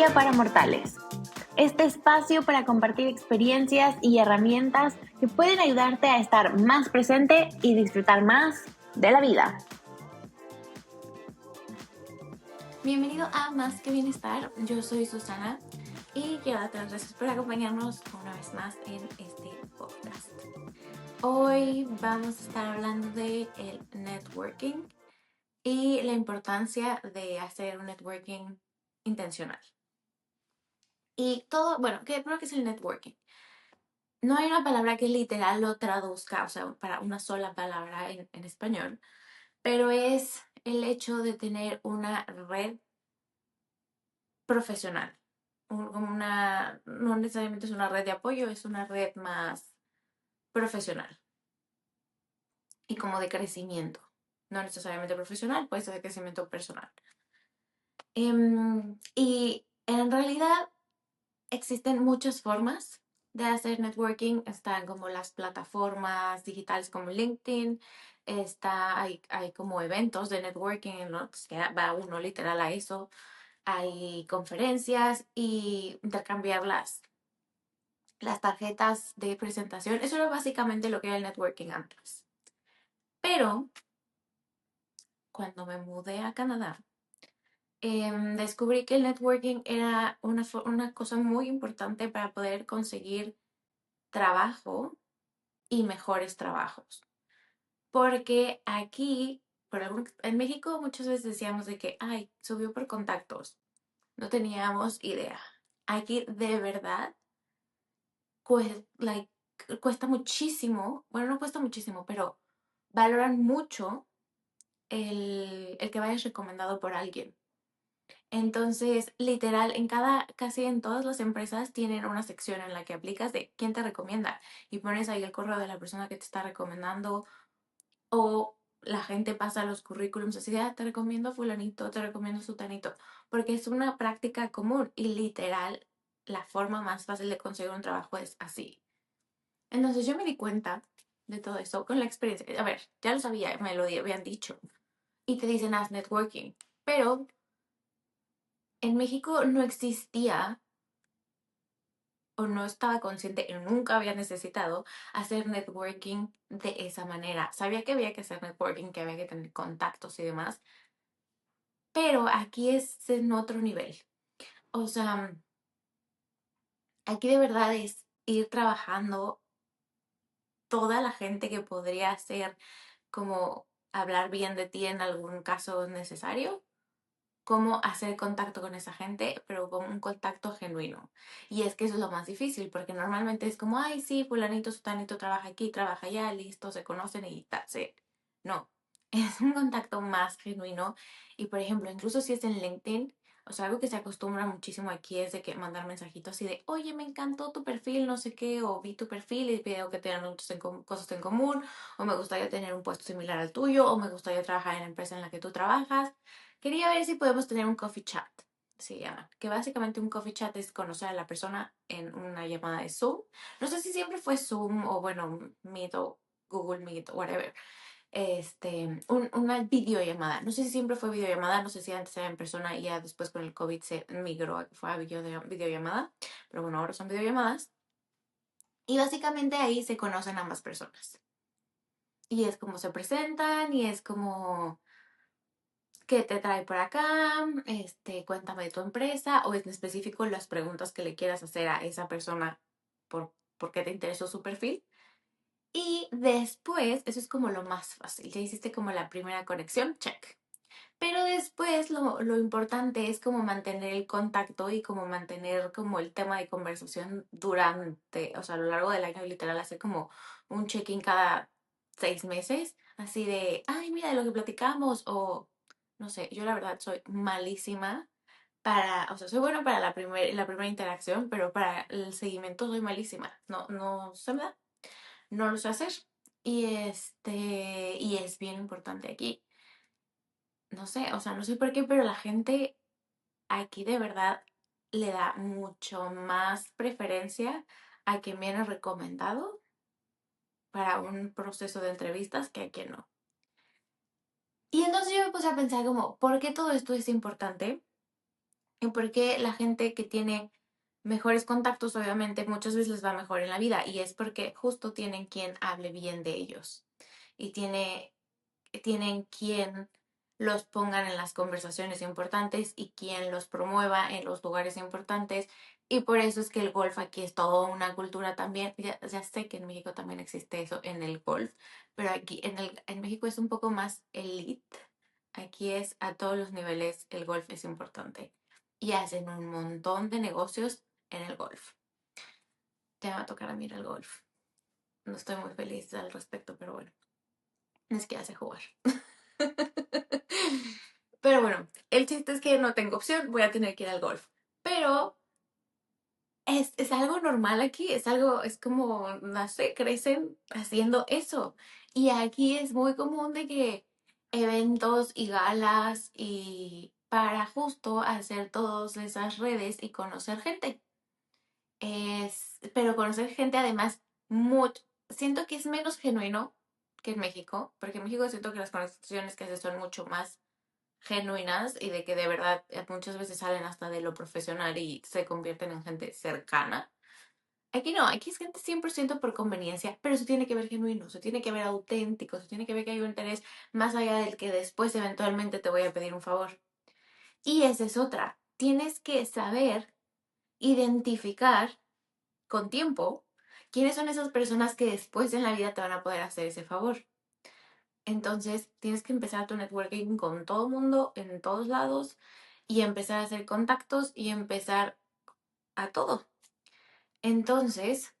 Tecnología para Mortales. Este espacio para compartir experiencias y herramientas que pueden ayudarte a estar más presente y disfrutar más de la vida. Bienvenido a Más que Bienestar, yo soy Susana y quiero darte las gracias por acompañarnos una vez más en este podcast. Hoy vamos a estar hablando de el networking y la importancia de hacer un networking intencional. Y todo, bueno, ¿qué es el networking? No hay una palabra que literal lo traduzca, o sea, para una sola palabra en español, pero es el hecho de tener una red profesional. No necesariamente es una red de apoyo, es una red más profesional y como de crecimiento. No necesariamente profesional, puede ser de crecimiento personal. Y en realidad existen muchas formas de hacer networking. Están como las plataformas digitales como LinkedIn. Hay como eventos de networking, ¿no? Que va uno literal a eso. Hay conferencias y intercambiar las tarjetas de presentación. Eso era básicamente lo que era el networking antes. Pero cuando me mudé a Canadá, descubrí que el networking era una cosa muy importante para poder conseguir trabajo y mejores trabajos. Porque aquí, en México muchas veces decíamos de que, ay, subió por contactos. No teníamos idea. Aquí de verdad pues, cuesta muchísimo, bueno, no cuesta muchísimo, pero valoran mucho el que vayas recomendado por alguien. Entonces, literal, casi en todas las empresas tienen una sección en la que aplicas de quién te recomienda y pones ahí el correo de la persona que te está recomendando o la gente pasa los currículums así de, te recomiendo fulanito, te recomiendo sutanito, porque es una práctica común y literal, la forma más fácil de conseguir un trabajo es así. Entonces yo me di cuenta de todo eso con la experiencia. A ver, ya lo sabía, me lo habían dicho. Y te dicen, haz networking. Pero en México no existía o no estaba consciente y nunca había necesitado hacer networking de esa manera. Sabía que había que hacer networking, que había que tener contactos y demás. Pero aquí es en otro nivel. O sea, aquí de verdad es ir trabajando toda la gente que podría ser como hablar bien de ti en algún caso necesario, cómo hacer contacto con esa gente, pero con un contacto genuino. Y es que eso es lo más difícil, porque normalmente es como, ay, sí, fulanito, sutanito trabaja aquí, trabaja allá, listo, se conocen y that's it. No, es un contacto más genuino. Y por ejemplo, incluso si es en LinkedIn, o sea, algo que se acostumbra muchísimo aquí es de que mandar mensajitos así de, oye, me encantó tu perfil, no sé qué, o vi tu perfil y veo que tienen cosas en común, o me gustaría tener un puesto similar al tuyo, o me gustaría trabajar en la empresa en la que tú trabajas. Quería ver si podemos tener un coffee chat, se llama. Que básicamente un coffee chat es conocer a la persona en una llamada de Zoom. No sé si siempre fue Zoom o bueno, Meet o Google Meet o whatever. Una videollamada. No sé si siempre fue videollamada, no sé si antes era en persona y ya después con el COVID se migró a que fuera videollamada. Pero bueno, ahora son videollamadas. Y básicamente ahí se conocen ambas personas. Y es como se presentan y es como qué te trae por acá, cuéntame de tu empresa o en específico las preguntas que le quieras hacer a esa persona por qué te interesó su perfil. Y después, eso es como lo más fácil, ya hiciste como la primera conexión, check. Pero después lo importante es como mantener el contacto y como mantener como el tema de conversación durante, o sea, a lo largo del año, literal, hacer como un check-in cada 6 meses, así de, ay, mira de lo que platicamos, o no sé, yo la verdad soy malísima o sea, soy buena para la primera interacción, pero para el seguimiento soy malísima. No se me da, no lo sé hacer. Y es bien importante aquí. No sé, o sea, no sé por qué, pero la gente aquí de verdad le da mucho más preferencia a quien viene recomendado para un proceso de entrevistas que a quien no. Y entonces yo me puse a pensar como, ¿por qué todo esto es importante? y porque la gente que tiene mejores contactos, obviamente, muchas veces les va mejor en la vida. Y es porque justo tienen quien hable bien de ellos. Y tienen quien los pongan en las conversaciones importantes y quien los promueva en los lugares importantes. Y por eso es que el golf aquí es toda una cultura también. Ya sé que en México también existe eso en el golf, pero aquí en México es un poco más elite. Aquí es a todos los niveles, el golf es importante. Y hacen un montón de negocios en el golf. Ya me va a tocar a mí ir al golf. No estoy muy feliz al respecto, pero bueno, es que hace jugar. Pero bueno, el chiste es que no tengo opción, voy a tener que ir al golf. Pero es algo normal aquí, es como, no sé, crecen haciendo eso. Y aquí es muy común de que eventos y galas y para justo hacer todas esas redes y conocer gente. Pero conocer gente además, siento que es menos genuino que en México, porque en México siento que las conexiones que haces son mucho más genuinas y de que de verdad muchas veces salen hasta de lo profesional y se convierten en gente cercana. Aquí no, aquí es gente 100% por conveniencia, pero eso tiene que ver genuino, eso tiene que ver auténtico, eso tiene que ver que hay un interés más allá del que después eventualmente te voy a pedir un favor. Y esa es otra, tienes que saber identificar con tiempo quiénes son esas personas que después en la vida te van a poder hacer ese favor. Entonces tienes que empezar tu networking con todo el mundo, en todos lados, y empezar a hacer contactos y empezar a todo. Entonces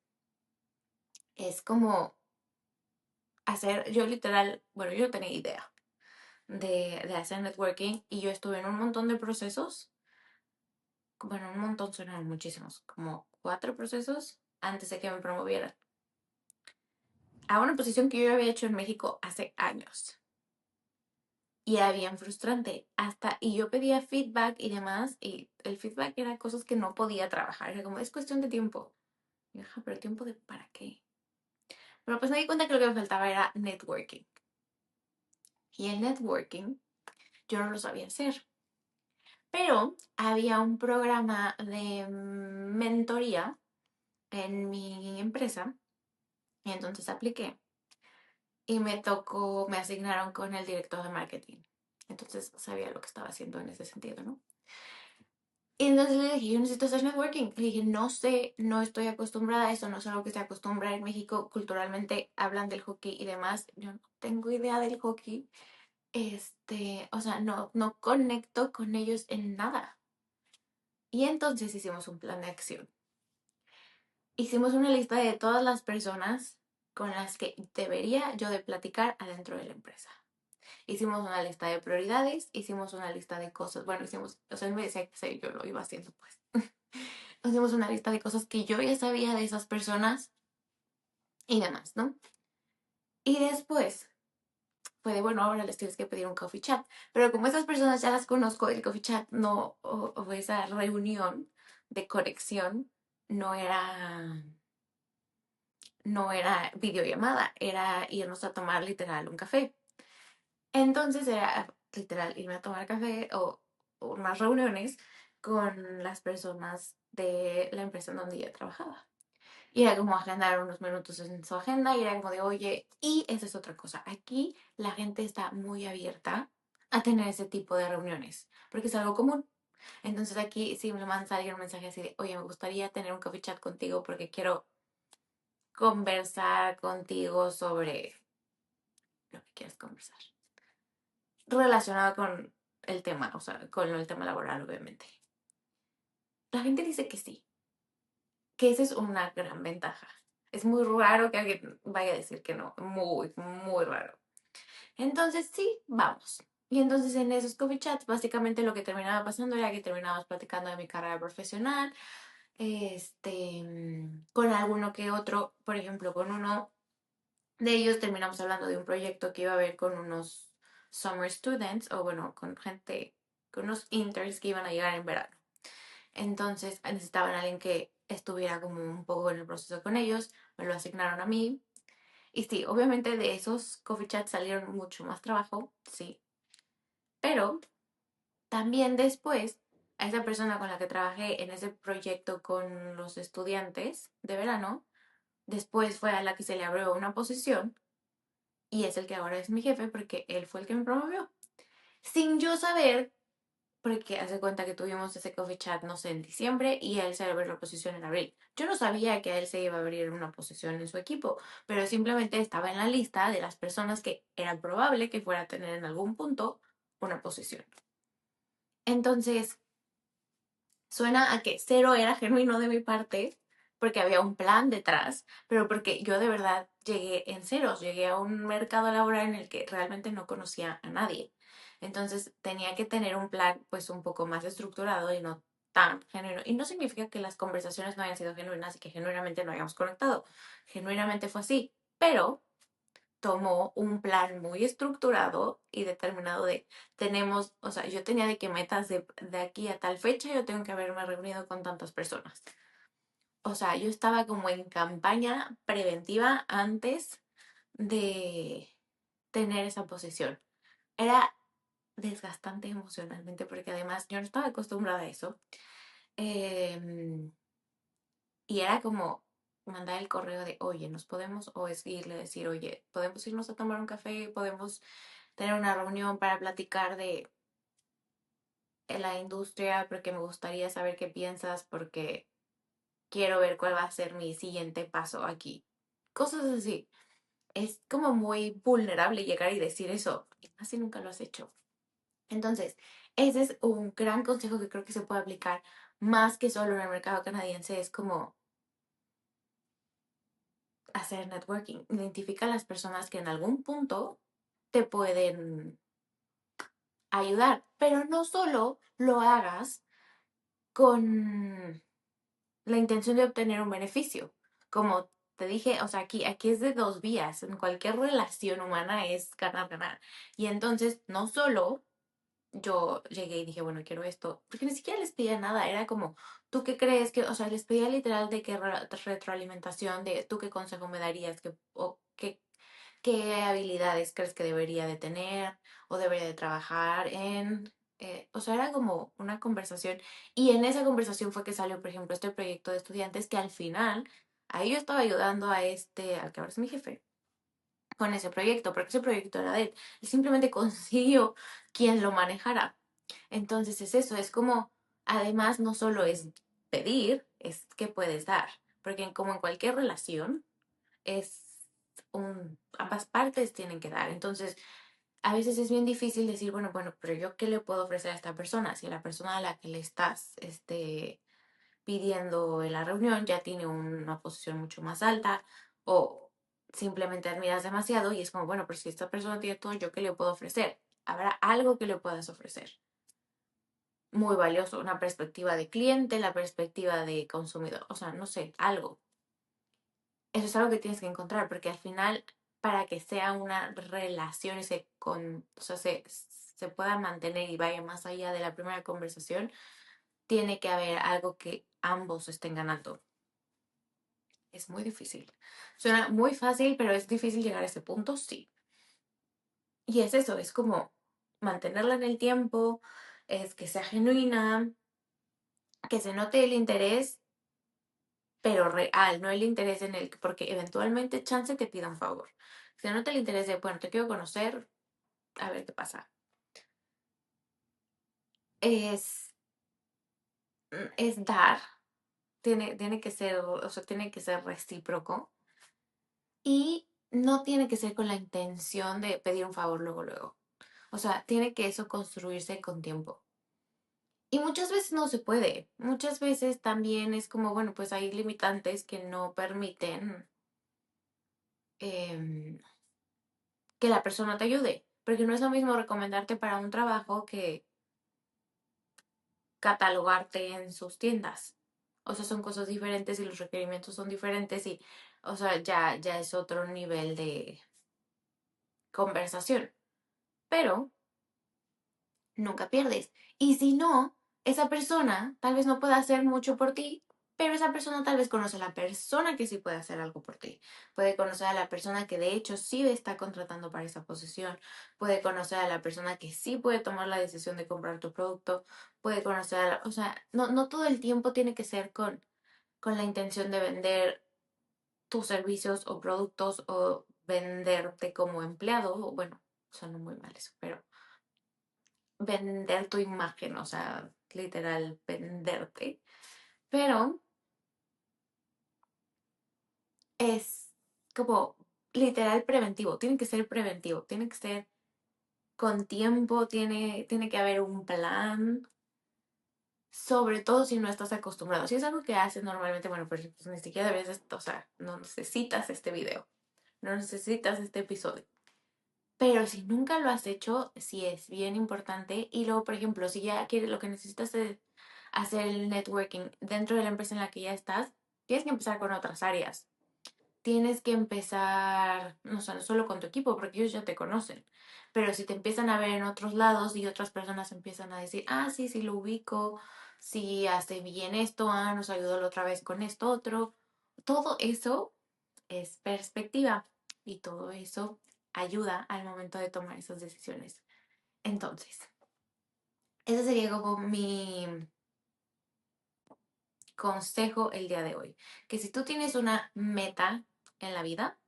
es como yo literal, bueno, yo no tenía idea de hacer networking y yo estuve en un montón de procesos, bueno, un montón sonaron muchísimos, como 4 procesos antes de que me promovieran a una posición que yo había hecho en México hace años. Y era bien frustrante. Y yo pedía feedback y demás, y el feedback era cosas que no podía trabajar. Era como, es cuestión de tiempo. Y yo, pero ¿tiempo de para qué? Pero pues me di cuenta que lo que me faltaba era networking. Y el networking yo no lo sabía hacer. Pero había un programa de mentoría en mi empresa, y entonces apliqué. Y me asignaron con el director de marketing. Entonces sabía lo que estaba haciendo en ese sentido, ¿no? Y entonces le dije, yo necesito hacer networking. Le dije, no sé, no estoy acostumbrada a eso, no es algo que se acostumbra en México. Culturalmente hablan del hockey y demás. Yo no tengo idea del hockey. O sea, no conecto con ellos en nada. Y entonces hicimos un plan de acción. Hicimos una lista de todas las personas con las que debería yo de platicar adentro de la empresa. Hicimos una lista de prioridades, hicimos una lista de cosas. Bueno, o sea, él me decía que yo lo iba haciendo, pues. Hacemos una lista de cosas que yo ya sabía de esas personas y demás, ¿no? Y después fue de, bueno, ahora les tienes que pedir un coffee chat. Pero como esas personas ya las conozco, el coffee chat no, o esa reunión de conexión no era, no era videollamada, era irnos a tomar literal un café. Entonces era literal irme a tomar café o unas reuniones con las personas de la empresa en donde yo trabajaba. Y era como agendar unos minutos en su agenda y era como de, oye, y esa es otra cosa. Aquí la gente está muy abierta a tener ese tipo de reuniones, porque es algo común. Entonces aquí sí me mandas a alguien un mensaje así de, oye, me gustaría tener un coffee chat contigo porque quiero conversar contigo sobre lo que quieras conversar. Relacionado con el tema, o sea, con el tema laboral, obviamente. La gente dice que sí, que esa es una gran ventaja. Es muy raro que alguien vaya a decir que no, muy, muy raro. Entonces, sí, vamos. Y entonces en esos coffee chats, básicamente lo que terminaba pasando era que terminábamos platicando de mi carrera profesional, con alguno que otro, por ejemplo, con uno de ellos terminamos hablando de un proyecto que iba a haber con unos summer students, o bueno, con gente, con unos interns que iban a llegar en verano. Entonces necesitaban a alguien que estuviera como un poco en el proceso con ellos, me lo asignaron a mí. Y sí, obviamente de esos coffee chats salieron mucho más trabajo, sí. Pero también después a esa persona con la que trabajé en ese proyecto con los estudiantes de verano, después fue a la que se le abrió una posición y es el que ahora es mi jefe porque él fue el que me promovió. Sin yo saber, porque hace cuenta que tuvimos ese coffee chat, no sé, en diciembre y a él se le abrió la posición en abril. Yo no sabía que a él se iba a abrir una posición en su equipo, pero simplemente estaba en la lista de las personas que era probable que fuera a tener en algún punto una posición. Entonces, suena a que cero era genuino de mi parte, porque había un plan detrás, pero porque yo de verdad llegué en ceros, llegué a un mercado laboral en el que realmente no conocía a nadie. Entonces tenía que tener un plan pues un poco más estructurado y no tan genuino. Y no significa que las conversaciones no hayan sido genuinas y que genuinamente no hayamos conectado. Genuinamente fue así, pero tomó un plan muy estructurado y determinado de, tenemos, o sea, yo tenía de que metas de aquí a tal fecha yo tengo que haberme reunido con tantas personas. O sea, yo estaba como en campaña preventiva antes de tener esa posición. Era desgastante emocionalmente porque además yo no estaba acostumbrada a eso. Em, y era como mandar el correo de, oye, nos podemos, o es irle a decir, oye, podemos irnos a tomar un café, podemos tener una reunión para platicar de la industria, porque me gustaría saber qué piensas, porque quiero ver cuál va a ser mi siguiente paso aquí. Cosas así. Es como muy vulnerable llegar y decir eso. Y casi nunca lo has hecho. Entonces, ese es un gran consejo que creo que se puede aplicar más que solo en el mercado canadiense. Es como hacer networking. Identifica a las personas que en algún punto te pueden ayudar, pero no solo lo hagas con la intención de obtener un beneficio. Como te dije, o sea, aquí es de dos vías. En cualquier relación humana es ganar, ganar. Y entonces, no solo yo llegué y dije, bueno, quiero esto, porque ni siquiera les pedía nada, era como, ¿tú qué crees que, o sea, les pedía literal de qué retroalimentación, de tú qué consejo me darías, o qué habilidades crees que debería de tener o debería de trabajar en, o sea, era como una conversación y en esa conversación fue que salió, por ejemplo, este proyecto de estudiantes que al final, ahí yo estaba ayudando a este, al que ahora es mi jefe, con ese proyecto, porque ese proyecto era de él. Él simplemente consiguió quien lo manejara. Entonces es eso, es como, además no solo es pedir, es que puedes dar, porque como en cualquier relación, es ambas partes tienen que dar. Entonces, a veces es bien difícil decir, bueno, pero yo qué le puedo ofrecer a esta persona si la persona a la que le estás pidiendo en la reunión ya tiene una posición mucho más alta o simplemente admiras demasiado y es como, bueno, pero si esta persona tiene todo, ¿yo qué le puedo ofrecer? Habrá algo que le puedas ofrecer. Muy valioso, una perspectiva de cliente, la perspectiva de consumidor, o sea, no sé, algo. Eso es algo que tienes que encontrar, porque al final, para que sea una relación y o sea, se pueda mantener y vaya más allá de la primera conversación, tiene que haber algo que ambos estén ganando. Es muy difícil. Suena muy fácil, pero es difícil llegar a ese punto, sí. Y es eso, es como mantenerla en el tiempo, es que sea genuina, que se note el interés, pero real, no el interés en el, porque eventualmente chance te pida un favor. Se nota el interés de, bueno, te quiero conocer, a ver qué pasa. Es, es dar, tiene que ser, o sea, tiene que ser recíproco y no tiene que ser con la intención de pedir un favor luego, luego. O sea, tiene que eso construirse con tiempo. Y muchas veces no se puede. Muchas veces también es como, bueno, pues hay limitantes que no permiten em, que la persona te ayude. Porque no es lo mismo recomendarte para un trabajo que catalogarte en sus tiendas. O sea, son cosas diferentes y los requerimientos son diferentes y, o sea, ya es otro nivel de conversación. Pero nunca pierdes. Y si no, esa persona tal vez no pueda hacer mucho por ti, pero esa persona tal vez conoce a la persona que sí puede hacer algo por ti. Puede conocer a la persona que de hecho sí está contratando para esa posición. Puede conocer a la persona que sí puede tomar la decisión de comprar tu producto. Puede conocer a o sea, no todo el tiempo tiene que ser con la intención de vender tus servicios o productos o venderte como empleado. O bueno, suena muy mal eso, pero vender tu imagen, o sea, literal, venderte. Pero es como literal preventivo, tiene que ser preventivo, tiene que ser con tiempo, tiene que haber un plan, sobre todo si no estás acostumbrado. Si es algo que haces normalmente, bueno, pues ni siquiera debes, o sea, no necesitas este video, no necesitas este episodio. Pero si nunca lo has hecho, sí es bien importante. Y luego, por ejemplo, si ya quieres, lo que necesitas es hacer el networking dentro de la empresa en la que ya estás, tienes que empezar con otras áreas. Tienes que empezar, no sé, no solo con tu equipo, porque ellos ya te conocen. Pero si te empiezan a ver en otros lados y otras personas empiezan a decir, ah, sí, sí lo ubico, sí hace bien esto, ah, nos ayudó la otra vez con esto otro. Todo eso es perspectiva y todo eso ayuda al momento de tomar esas decisiones. Entonces, ese sería como mi consejo el día de hoy, que si tú tienes una meta en la vida,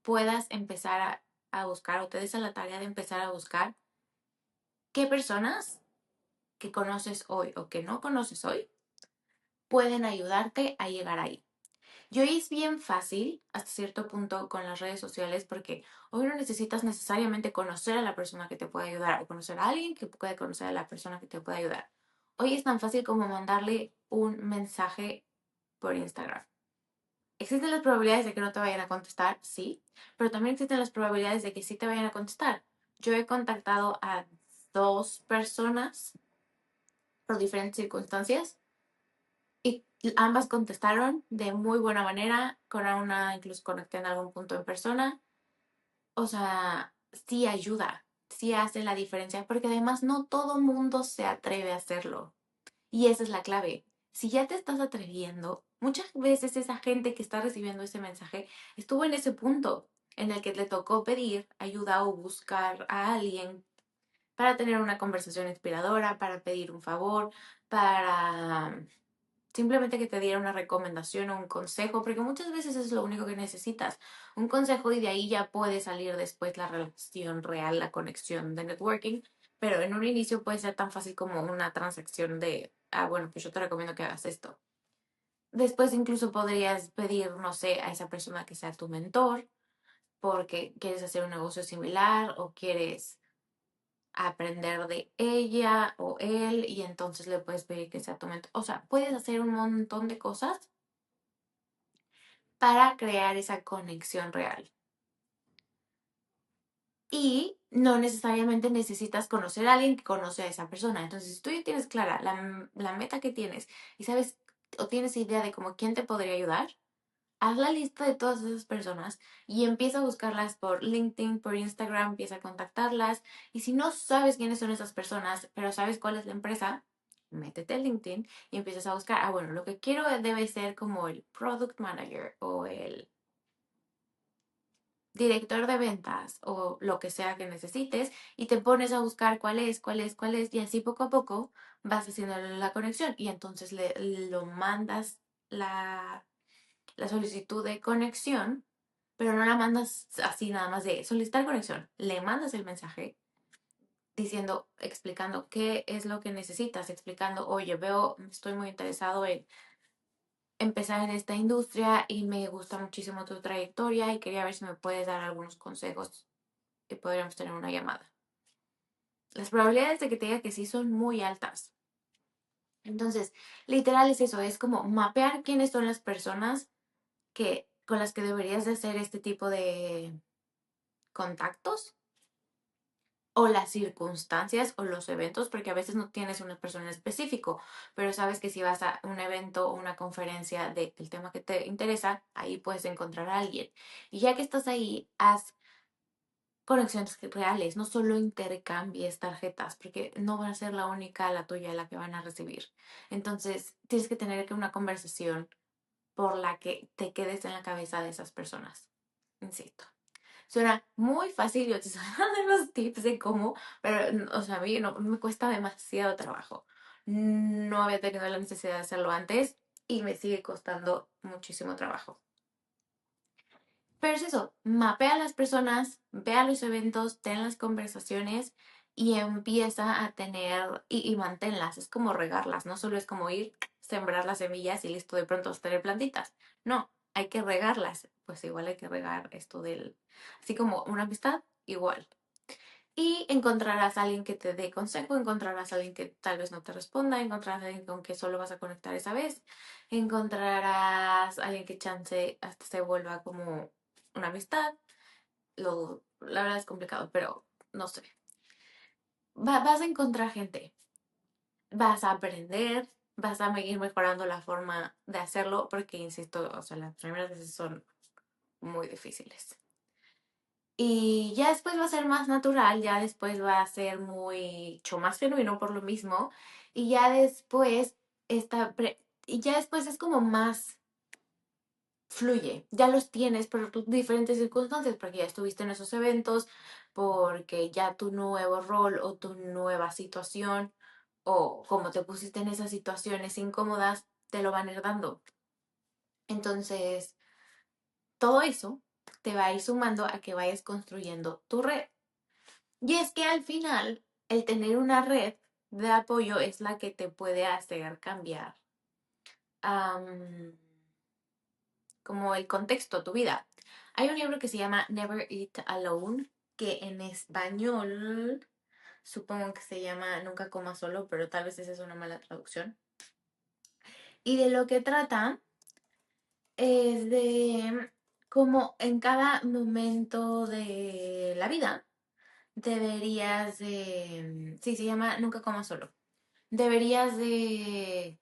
puedas empezar a buscar o te des a la tarea de empezar a buscar qué personas que conoces hoy o que no conoces hoy pueden ayudarte a llegar ahí. Y hoy es bien fácil hasta cierto punto con las redes sociales porque hoy no necesitas necesariamente conocer a la persona que te puede ayudar o conocer a alguien que puede conocer a la persona que te puede ayudar. Hoy es tan fácil como mandarle un mensaje por Instagram. ¿Existen las probabilidades de que no te vayan a contestar? Sí, pero también existen las probabilidades de que sí te vayan a contestar. Yo he contactado a dos personas por diferentes circunstancias y ambas contestaron de muy buena manera, con una incluso conecté en algún punto en persona. O sea, sí ayuda, sí hace la diferencia, porque además no todo mundo se atreve a hacerlo. Y esa es la clave. Si ya te estás atreviendo, muchas veces esa gente que está recibiendo ese mensaje estuvo en ese punto en el que le tocó pedir ayuda o buscar a alguien para tener una conversación inspiradora, para pedir un favor, para simplemente que te diera una recomendación o un consejo, porque muchas veces es lo único que necesitas, un consejo y de ahí ya puede salir después la relación real, la conexión de networking, pero en un inicio puede ser tan fácil como una transacción de, ah, bueno, pues yo te recomiendo que hagas esto. Después incluso podrías pedir, no sé, a esa persona que sea tu mentor, porque quieres hacer un negocio similar o quieres aprender de ella o él y entonces le puedes pedir que sea tu mentor. O sea, puedes hacer un montón de cosas para crear esa conexión real. Y no necesariamente necesitas conocer a alguien que conoce a esa persona. Entonces, si tú ya tienes clara la meta que tienes y sabes o tienes idea de cómo quién te podría ayudar, haz la lista de todas esas personas y empieza a buscarlas por LinkedIn, por Instagram, empieza a contactarlas. Y si no sabes quiénes son esas personas, pero sabes cuál es la empresa, métete a LinkedIn y empiezas a buscar, ah, bueno, lo que quiero debe ser como el product manager o el director de ventas o lo que sea que necesites y te pones a buscar cuál es y así poco a poco vas haciendo la conexión y entonces lo mandas la solicitud de conexión, pero no la mandas así nada más de solicitar conexión, le mandas el mensaje diciendo, explicando qué es lo que necesitas, explicando, oye, veo, estoy muy interesado en empezar en esta industria y me gusta muchísimo tu trayectoria y quería ver si me puedes dar algunos consejos y podríamos tener una llamada. Las probabilidades de que te diga que sí son muy altas. Entonces, literal es eso, es como mapear quiénes son las personas que, con las que deberías de hacer este tipo de contactos o las circunstancias o los eventos, porque a veces no tienes una persona en específico, pero sabes que si vas a un evento o una conferencia del tema que te interesa, ahí puedes encontrar a alguien. Y ya que estás ahí, haz conexiones reales, no solo intercambies tarjetas, porque no va a ser la única, la tuya, la que van a recibir. Entonces, tienes que tener que una conversación por la que te quedes en la cabeza de esas personas. Insisto. Suena muy fácil, yo te estoy dando los tips de cómo, pero, o sea, a mí no, me cuesta demasiado trabajo. No había tenido la necesidad de hacerlo antes y me sigue costando muchísimo trabajo. Pero es eso, mapea a las personas, ve a los eventos, ten las conversaciones y empieza a tener y manténlas. Es como regarlas, no solo es como ir, sembrar las semillas y listo, de pronto vas a tener plantitas. No, hay que regarlas. Pues igual hay que regar esto del, así como una amistad, igual. Y encontrarás a alguien que te dé consejo, encontrarás a alguien que tal vez no te responda, encontrarás a alguien con que solo vas a conectar esa vez, encontrarás a alguien que chance hasta se vuelva como una amistad. La verdad es complicado, pero no sé. Vas a encontrar gente, vas a aprender, vas a ir mejorando la forma de hacerlo, porque insisto, o sea, las primeras veces son muy difíciles. Y ya después va a ser más natural, ya después va a ser mucho más genuino por lo mismo. Y ya después y ya después es como más fluye. Ya los tienes por tus diferentes circunstancias, porque ya estuviste en esos eventos, porque ya tu nuevo rol o tu nueva situación, o como te pusiste en esas situaciones incómodas, te lo van a ir dando. Entonces, todo eso te va a ir sumando a que vayas construyendo tu red. Y es que al final, el tener una red de apoyo es la que te puede hacer cambiar como el contexto, tu vida. Hay un libro que se llama Never Eat Alone, que en español supongo que se llama Nunca comas solo, pero tal vez esa es una mala traducción. Y de lo que trata es de cómo en cada momento de la vida deberías de... Sí, se llama Nunca comas solo. Deberías de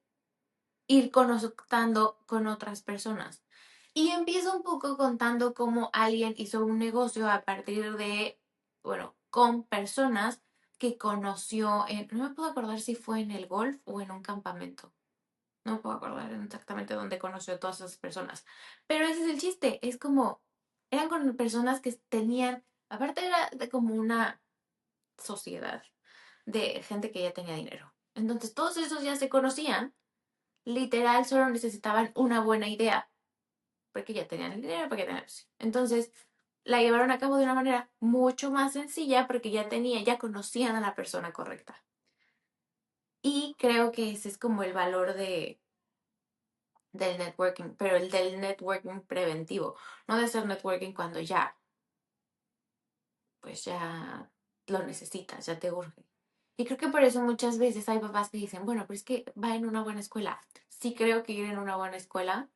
ir conectando con otras personas. Y empiezo un poco contando cómo alguien hizo un negocio a partir de, bueno, con personas que conoció en, no me puedo acordar si fue en el golf o en un campamento. No me puedo acordar exactamente dónde conoció a todas esas personas. Pero ese es el chiste, es como, eran con personas que tenían, aparte era de como una sociedad de gente que ya tenía dinero. Entonces todos esos ya se conocían, literal solo necesitaban una buena idea, porque ya tenían el dinero, porque ya tenían... Entonces la llevaron a cabo de una manera mucho más sencilla porque ya conocían a la persona correcta. Y creo que ese es como el valor del networking, pero el del networking preventivo, no de hacer networking cuando ya, pues ya lo necesitas, ya te urge. Y creo que por eso muchas veces hay papás que dicen, bueno, pero es que va en una buena escuela. Sí creo que ir en una buena escuela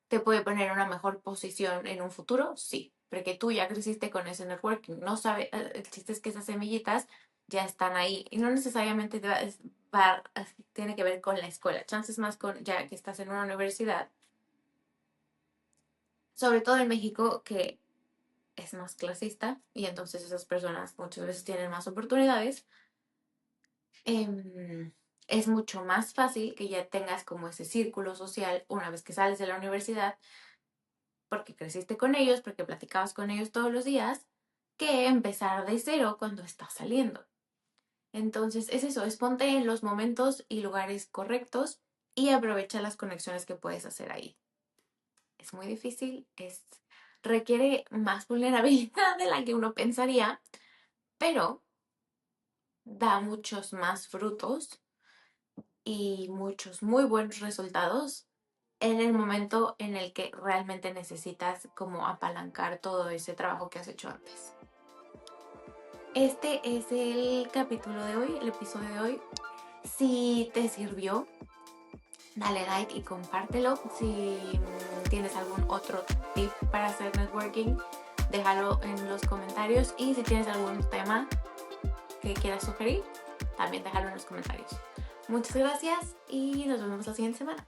te puede poner en una mejor posición en un futuro, sí, porque tú ya creciste con ese networking. No sabe, el chiste es que esas semillitas ya están ahí y no necesariamente tiene que ver con la escuela. Chances más con ya que estás en una universidad, sobre todo en México, que es más clasista y entonces esas personas muchas veces tienen más oportunidades. Es mucho más fácil que ya tengas como ese círculo social una vez que sales de la universidad porque creciste con ellos, porque platicabas con ellos todos los días, que empezar de cero cuando estás saliendo. Entonces es eso, es ponte en los momentos y lugares correctos y aprovecha las conexiones que puedes hacer ahí. Es muy difícil, requiere más vulnerabilidad de la que uno pensaría, pero da muchos más frutos y muchos muy buenos resultados en el momento en el que realmente necesitas como apalancar todo ese trabajo que has hecho antes. Este es el capítulo de hoy, el episodio de hoy. Si te sirvió, dale like y compártelo. Si tienes algún otro tip para hacer networking, déjalo en los comentarios. Y si tienes algún tema que quieras sugerir, también déjalo en los comentarios. Muchas gracias y nos vemos la siguiente semana.